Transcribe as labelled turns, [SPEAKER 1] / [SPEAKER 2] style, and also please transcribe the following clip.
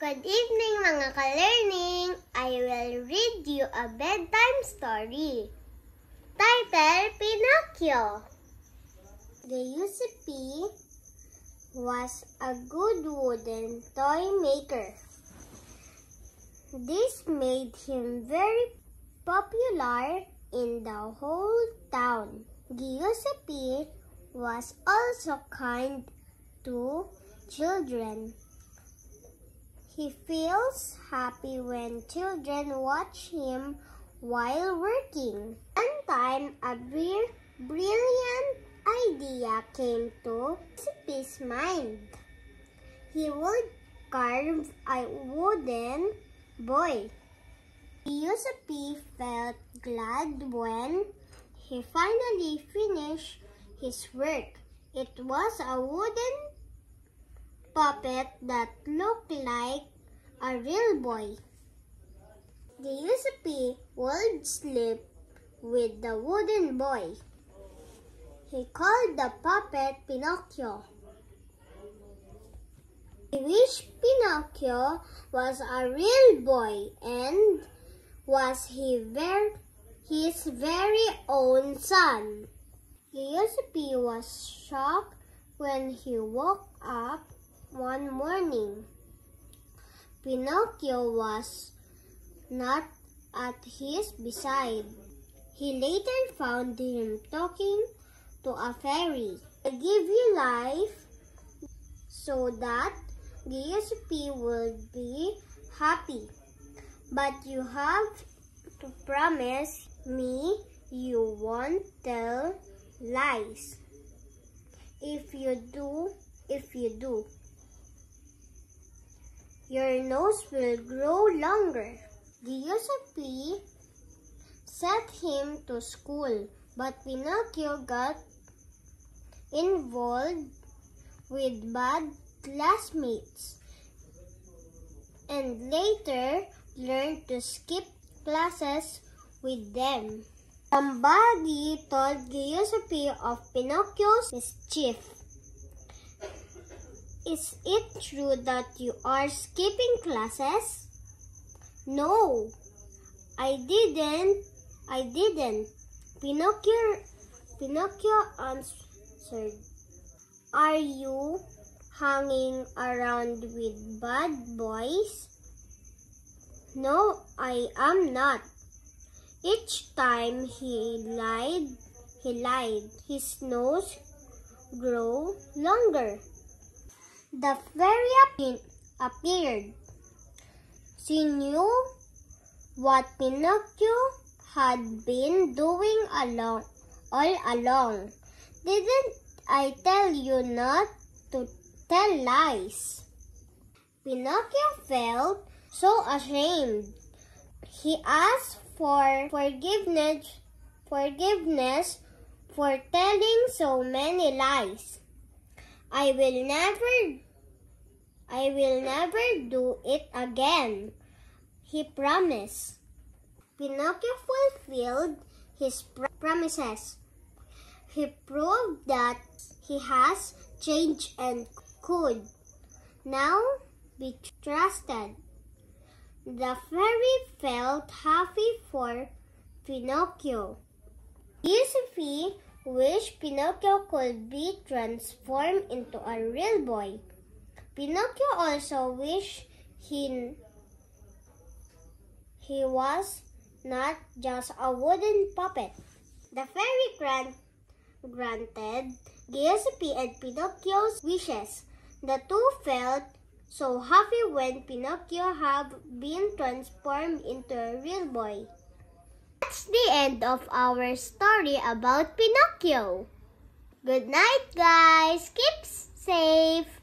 [SPEAKER 1] Good evening mga ka-learning! I will read you a bedtime story. Title, Pinocchio. Giuseppe was a good wooden toy maker. This made him very popular in the whole town. Giuseppe was also kind to children. He feels happy when children watch him while working. One time, a brilliant idea came to Giuseppe's mind. He would carve a wooden boy. Giuseppe felt glad when he finally finished his work. It was a wooden puppet that looked like a real boy. Giuseppe would sleep with the wooden boy. He called the puppet Pinocchio. He wished Pinocchio was a real boy and was his very own son. Giuseppe was shocked when he woke up one morning. Pinocchio was not at his beside. He later found him talking to a fairy. I give you life so that Giuseppe will be happy. But you have to promise me you won't tell lies. If you do, your nose will grow longer. Giuseppe sent him to school, but Pinocchio got involved with bad classmates and later learned to skip classes with them. Somebody told Giuseppe of Pinocchio's mischief. Is it true that you are skipping classes? No, I didn't. Pinocchio answered. Are you hanging around with bad boys? No, I am not. Each time he lied, his nose grew longer. The fairy appeared. She knew what Pinocchio had been doing all along. Didn't I tell you not to tell lies? Pinocchio felt so ashamed. He asked for forgiveness for telling so many lies. I will never do it again, he promised. Pinocchio fulfilled his promises. He proved that he has changed and could now be trusted. The fairy felt happy for Pinocchio. Giuseppe wished Pinocchio could be transformed into a real boy. Pinocchio also wished he was not just a wooden puppet. The fairy granted Giuseppe and Pinocchio's wishes. The two felt so happy when Pinocchio had been transformed into a real boy. That's the end of our story about Pinocchio. Good night, guys. Keep safe.